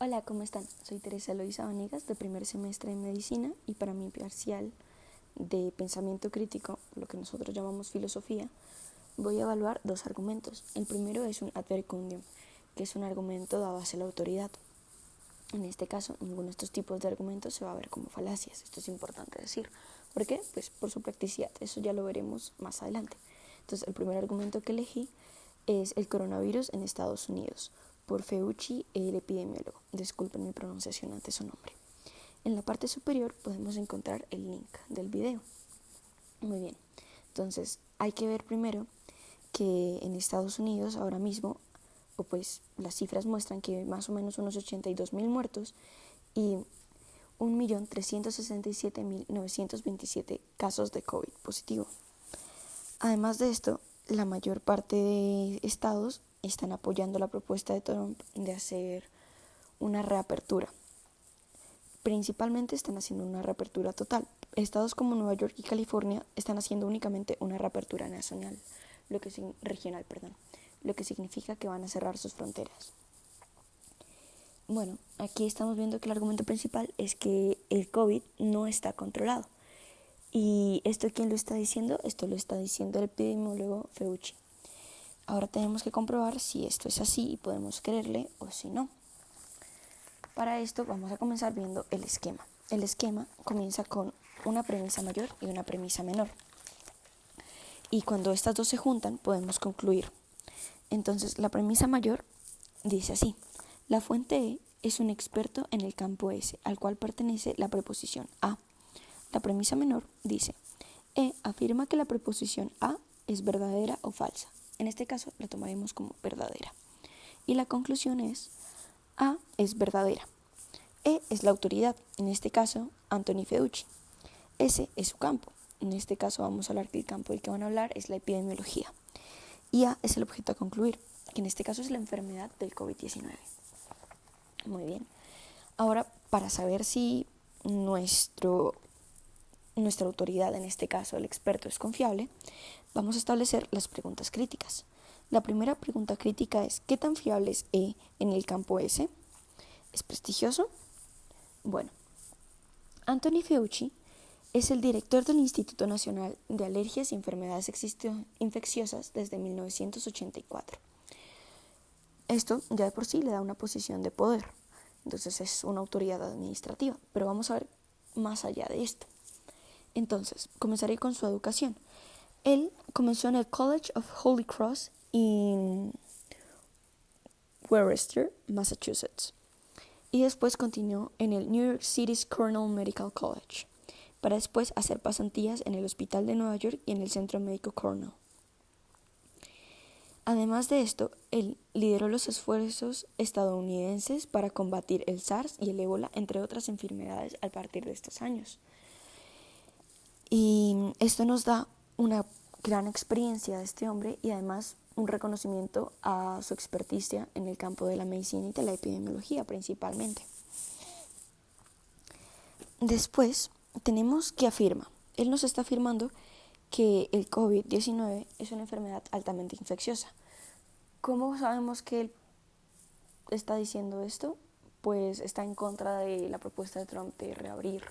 Hola, ¿cómo están? Soy Teresa Eloisa Vanegas, de primer semestre de Medicina, y para mi parcial de pensamiento crítico, lo que nosotros llamamos filosofía, voy a evaluar dos argumentos. El primero es un advercundium, que es un argumento dado hacia la autoridad. En este caso, ninguno de estos tipos de argumentos se va a ver como falacias. Esto es importante decir. ¿Por qué? Pues por su practicidad. Eso ya lo veremos más adelante. Entonces, el primer argumento que elegí es el coronavirus en Estados Unidos, por Fauci, el epidemiólogo. Disculpen mi pronunciación ante su nombre. En la parte superior podemos encontrar el link del video. Muy bien. Entonces, hay que ver primero que en Estados Unidos ahora mismo, o pues las cifras muestran que más o menos unos 82.000 muertos y 1.367.927 casos de COVID positivo. Además de esto, la mayor parte de estados están apoyando la propuesta de Trump de hacer una reapertura. Principalmente están haciendo una reapertura total. Estados como Nueva York y California están haciendo únicamente una reapertura regional, lo que significa que van a cerrar sus fronteras. Bueno, aquí estamos viendo que el argumento principal es que el COVID no está controlado. ¿Y esto quién lo está diciendo? Esto lo está diciendo el epidemiólogo Fauci. Ahora tenemos que comprobar si esto es así y podemos creerle o si no. Para esto vamos a comenzar viendo el esquema. El esquema comienza con una premisa mayor y una premisa menor. Y cuando estas dos se juntan podemos concluir. Entonces la premisa mayor dice así: la fuente E es un experto en el campo S, al cual pertenece la preposición a. La premisa menor dice: E afirma que la preposición a es verdadera o falsa. En este caso la tomaremos como verdadera. Y la conclusión es: A es verdadera. E es la autoridad, en este caso Anthony Fauci. S es su campo. En este caso vamos a hablar que el campo del que van a hablar es la epidemiología. Y A es el objeto a concluir, que en este caso es la enfermedad del COVID-19. Muy bien. Ahora, para saber si nuestra autoridad, en este caso el experto, es confiable, vamos a establecer las preguntas críticas. La primera pregunta crítica es: ¿qué tan fiable es E en el campo S? ¿Es prestigioso? Bueno, Anthony Fauci es el director del Instituto Nacional de Alergias y Enfermedades Infecciosas desde 1984. Esto ya de por sí le da una posición de poder, entonces es una autoridad administrativa, pero vamos a ver más allá de esto. Entonces, comenzaré con su educación. Él comenzó en el College of Holy Cross en Worcester, Massachusetts, y después continuó en el New York City's Cornell Medical College, para después hacer pasantías en el Hospital de Nueva York y en el Centro Médico Cornell. Además de esto, él lideró los esfuerzos estadounidenses para combatir el SARS y el ébola, entre otras enfermedades, a partir de estos años. Y esto nos da una gran experiencia de este hombre y además un reconocimiento a su experticia en el campo de la medicina y de la epidemiología principalmente. Después tenemos que afirma. Él nos está afirmando que el COVID-19 es una enfermedad altamente infecciosa. ¿Cómo sabemos que él está diciendo esto? Pues está en contra de la propuesta de Trump de reabrir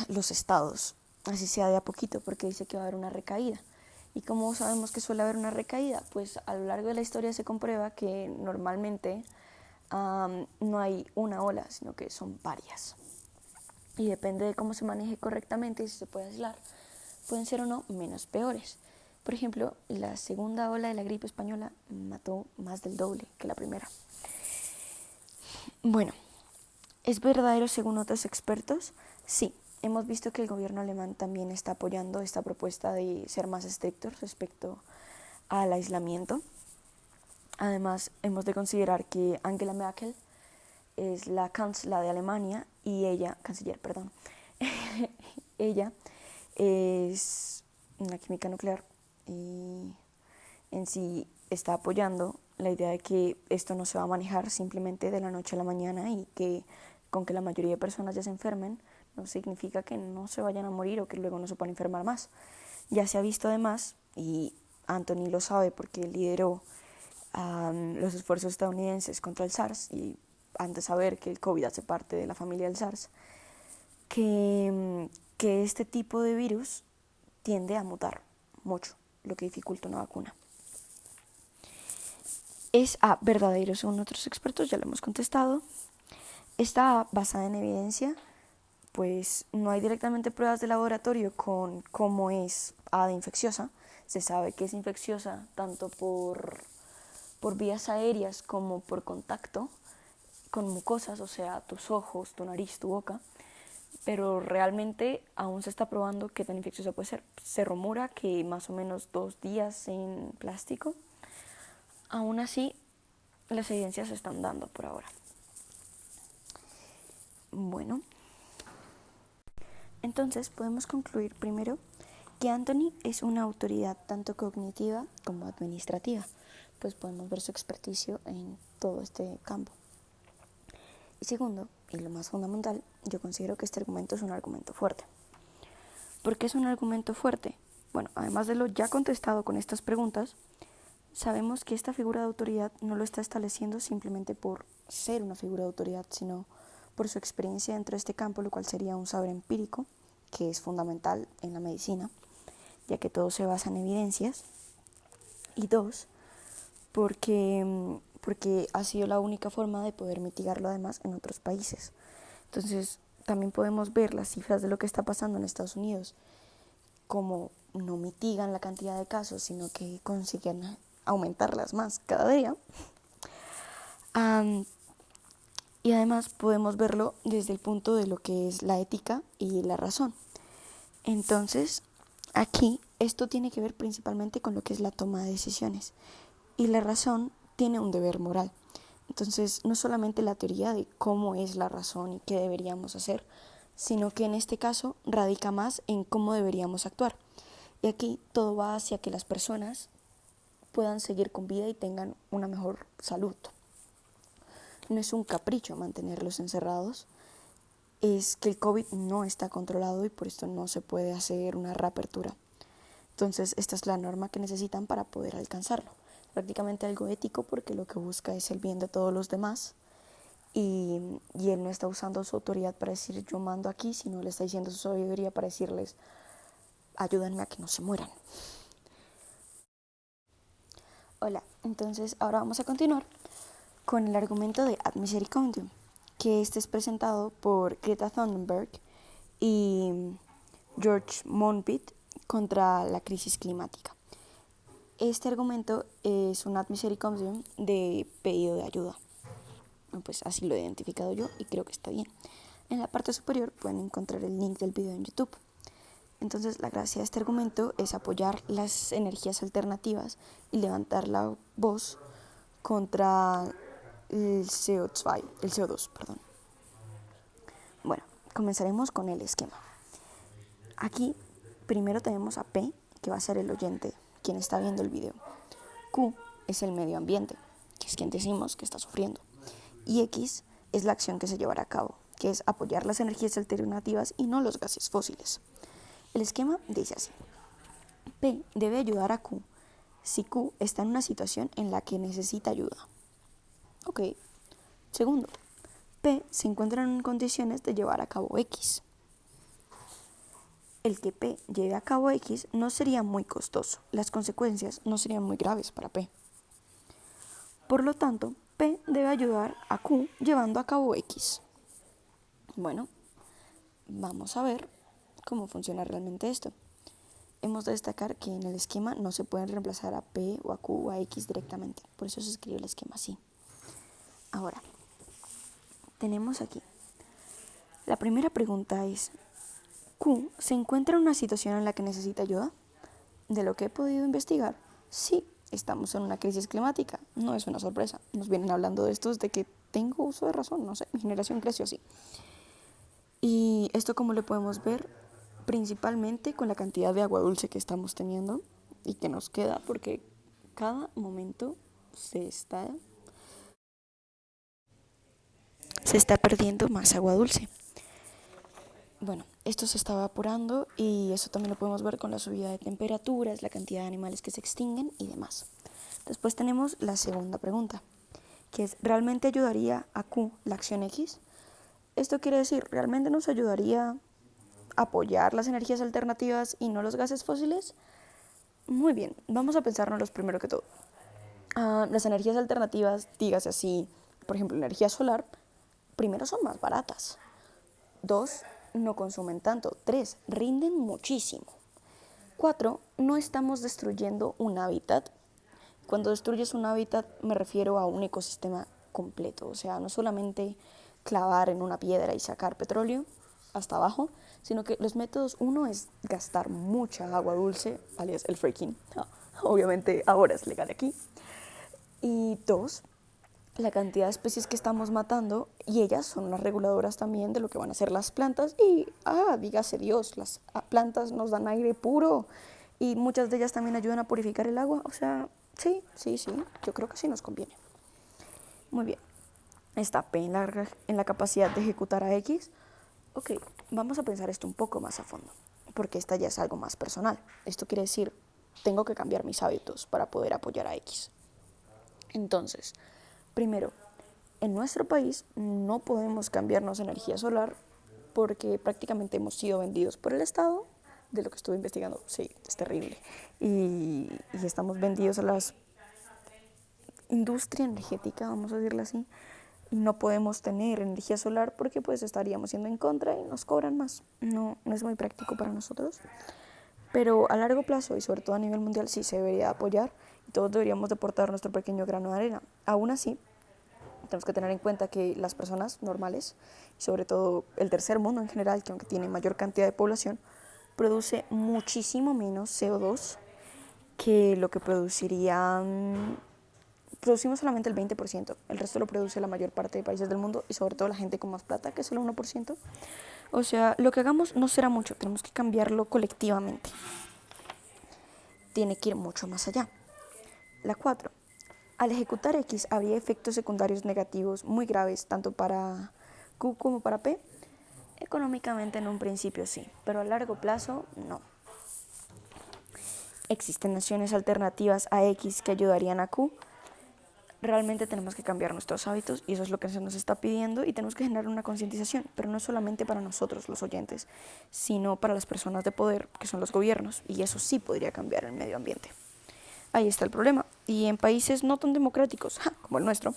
los estados, así sea de a poquito, porque dice que va a haber una recaída. ¿Y cómo sabemos que suele haber una recaída? Pues a lo largo de la historia se comprueba que normalmente no hay una ola, sino que son varias. Y depende de cómo se maneje correctamente y si se puede aislar, pueden ser o no menos peores. Por ejemplo, la segunda ola de la gripe española mató más del doble que la primera. Bueno, ¿es verdadero según otros expertos? Sí, hemos visto que el gobierno alemán también está apoyando esta propuesta de ser más estrictos respecto al aislamiento. Además, hemos de considerar que Angela Merkel es la canciller de Alemania y ella es una química nuclear y en sí está apoyando la idea de que esto no se va a manejar simplemente de la noche a la mañana y que con que la mayoría de personas ya se enfermen no significa que no se vayan a morir o que luego no se puedan enfermar más. Ya se ha visto además, y Anthony lo sabe porque lideró los esfuerzos estadounidenses contra el SARS y antes de saber que el COVID hace parte de la familia del SARS, que este tipo de virus tiende a mutar mucho, lo que dificulta una vacuna. Es A, verdadero según otros expertos, ya lo hemos contestado. Está A, basada en evidencia, pues no hay directamente pruebas de laboratorio con cómo es A de infecciosa. Se sabe que es infecciosa tanto por vías aéreas como por contacto con mucosas, o sea, tus ojos, tu nariz, tu boca, pero realmente aún se está probando qué tan infecciosa puede ser. Se rumora que más o menos 2 días en plástico. Aún así, las evidencias se están dando por ahora. Bueno, entonces podemos concluir primero que Anthony es una autoridad tanto cognitiva como administrativa, pues podemos ver su experticio en todo este campo. Y segundo, y lo más fundamental, yo considero que este argumento es un argumento fuerte. ¿Por qué es un argumento fuerte? Bueno, además de lo ya contestado con estas preguntas, sabemos que esta figura de autoridad no lo está estableciendo simplemente por ser una figura de autoridad, sino por su experiencia dentro de este campo, lo cual sería un saber empírico, que es fundamental en la medicina, ya que todo se basa en evidencias. Y dos, porque ha sido la única forma de poder mitigarlo además en otros países. Entonces, también podemos ver las cifras de lo que está pasando en Estados Unidos, como no mitigan la cantidad de casos, sino que consiguen aumentarlas más cada día. Y además podemos verlo desde el punto de lo que es la ética y la razón. Entonces, aquí esto tiene que ver principalmente con lo que es la toma de decisiones. Y la razón tiene un deber moral. Entonces, no solamente la teoría de cómo es la razón y qué deberíamos hacer, sino que en este caso radica más en cómo deberíamos actuar. Y aquí todo va hacia que las personas puedan seguir con vida y tengan una mejor salud. No es un capricho mantenerlos encerrados, es que el COVID no está controlado y por esto no se puede hacer una reapertura. Entonces, esta es la norma que necesitan para poder alcanzarlo. Prácticamente algo ético porque lo que busca es el bien de todos los demás y él no está usando su autoridad para decir yo mando aquí, sino le está diciendo su sabiduría para decirles ayúdenme a que no se mueran. Hola, entonces ahora vamos a continuar con el argumento de Ad Misericórdiam, que este es presentado por Greta Thunberg y George Monbiot contra la crisis climática. Este argumento es un Ad Misericórdiam de pedido de ayuda. Pues así lo he identificado yo y creo que está bien. En la parte superior pueden encontrar el link del video en YouTube. Entonces, la gracia de este argumento es apoyar las energías alternativas y levantar la voz contra el CO2. Bueno, comenzaremos con el esquema. Aquí primero tenemos a P, que va a ser el oyente, quien está viendo el video. Q es el medio ambiente, que es quien decimos que está sufriendo. Y X es la acción que se llevará a cabo, que es apoyar las energías alternativas y no los gases fósiles. El esquema dice así: P debe ayudar a Q si Q está en una situación en la que necesita ayuda. Ok. Segundo, P se encuentra en condiciones de llevar a cabo X. El que P lleve a cabo X no sería muy costoso, las consecuencias no serían muy graves para P. Por lo tanto, P debe ayudar a Q llevando a cabo X. Bueno, vamos a ver cómo funciona realmente esto. Hemos de destacar que en el esquema no se pueden reemplazar a P o a Q o a X directamente, por eso se escribe el esquema así. Ahora, tenemos aquí. La primera pregunta es, ¿Q se encuentra en una situación en la que necesita ayuda? De lo que he podido investigar, sí, estamos en una crisis climática, no es una sorpresa. Nos vienen hablando de esto desde que tengo uso de razón, no sé, mi generación creció así. Y esto, como lo podemos ver, principalmente con la cantidad de agua dulce que estamos teniendo y que nos queda, porque cada momento se está perdiendo más agua dulce. Bueno, esto se está evaporando y eso también lo podemos ver con la subida de temperaturas, la cantidad de animales que se extinguen y demás. Después tenemos la segunda pregunta, que es ¿realmente ayudaría a Q la acción X? Esto quiere decir, ¿realmente nos ayudaría a apoyar las energías alternativas y no los gases fósiles? Muy bien, vamos a pensárnoslos primero que todo. Las energías alternativas, dígase así, por ejemplo, energía solar, primero son más baratas. 2, no consumen tanto. 3, rinden muchísimo. 4, no estamos destruyendo un hábitat. Cuando destruyes un hábitat me refiero a un ecosistema completo, o sea, no solamente clavar en una piedra y sacar petróleo hasta abajo, sino que los métodos, uno es gastar mucha agua dulce, alias el fracking, obviamente ahora es legal aquí, y 2, la cantidad de especies que estamos matando, y ellas son las reguladoras también de lo que van a hacer las plantas, y dígase Dios, las plantas nos dan aire puro, y muchas de ellas también ayudan a purificar el agua, o sea, sí, yo creo que sí nos conviene. Muy bien, está P en la capacidad de ejecutar a X. Ok, vamos a pensar esto un poco más a fondo, porque esta ya es algo más personal. Esto quiere decir, tengo que cambiar mis hábitos para poder apoyar a X. Entonces, primero, en nuestro país no podemos cambiarnos energía solar porque prácticamente hemos sido vendidos por el Estado, de lo que estuve investigando, sí, es terrible. Y estamos vendidos a la industria energética, vamos a decirlo así, y no podemos tener energía solar porque pues estaríamos yendo en contra y nos cobran más. No es muy práctico para nosotros. Pero a largo plazo y sobre todo a nivel mundial sí se debería apoyar y todos deberíamos deportar nuestro pequeño grano de arena. Aún así, tenemos que tener en cuenta que las personas normales, y sobre todo el tercer mundo en general, que aunque tiene mayor cantidad de población, produce muchísimo menos CO2 que lo que producirían. Producimos solamente el 20%, el resto lo produce la mayor parte de países del mundo y sobre todo la gente con más plata, que es el 1%. O sea, lo que hagamos no será mucho, tenemos que cambiarlo colectivamente. Tiene que ir mucho más allá. La 4. Al ejecutar X habría efectos secundarios negativos muy graves tanto para Q como para P. Económicamente en un principio sí, pero a largo plazo no. Existen acciones alternativas a X que ayudarían a Q. Realmente tenemos que cambiar nuestros hábitos y eso es lo que se nos está pidiendo y tenemos que generar una concientización, pero no solamente para nosotros los oyentes, sino para las personas de poder, que son los gobiernos, y eso sí podría cambiar el medio ambiente. Ahí está el problema. Y en países no tan democráticos, como el nuestro,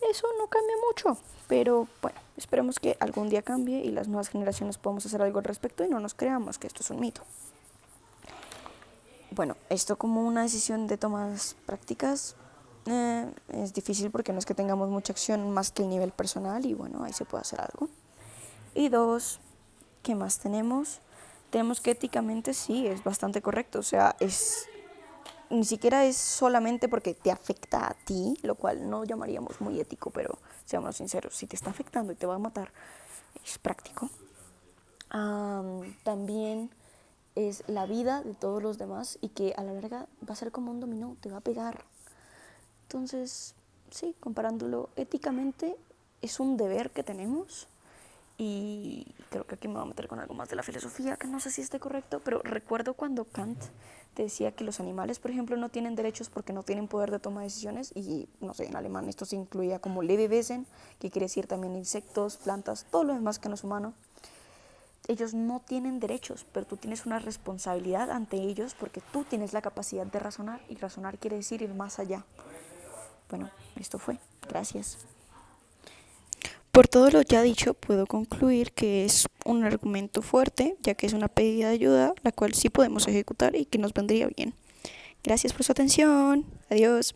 eso no cambia mucho. Pero bueno, esperemos que algún día cambie y las nuevas generaciones podamos hacer algo al respecto y no nos creamos que esto es un mito. Bueno, esto como una decisión de tomas prácticas es difícil porque no es que tengamos mucha acción más que el nivel personal y bueno, ahí se puede hacer algo. Y 2, ¿qué más tenemos? Tenemos que éticamente sí, es bastante correcto, o sea, ni siquiera es solamente porque te afecta a ti, lo cual no llamaríamos muy ético, pero seamos sinceros, si te está afectando y te va a matar, es práctico. También es la vida de todos los demás y que a la larga va a ser como un dominó, te va a pegar. Entonces, sí, comparándolo éticamente, es un deber que tenemos. Y creo que aquí me voy a meter con algo más de la filosofía, que no sé si esté correcto, pero recuerdo cuando Kant te decía que los animales, por ejemplo, no tienen derechos porque no tienen poder de toma de decisiones, y no sé, en alemán esto se incluía como Lebewesen, que quiere decir también insectos, plantas, todo lo demás que no es humano. Ellos no tienen derechos, pero tú tienes una responsabilidad ante ellos porque tú tienes la capacidad de razonar, y razonar quiere decir ir más allá. Bueno, esto fue. Gracias. Por todo lo ya dicho, puedo concluir que es un argumento fuerte, ya que es una pedida de ayuda, la cual sí podemos ejecutar y que nos vendría bien. Gracias por su atención. Adiós.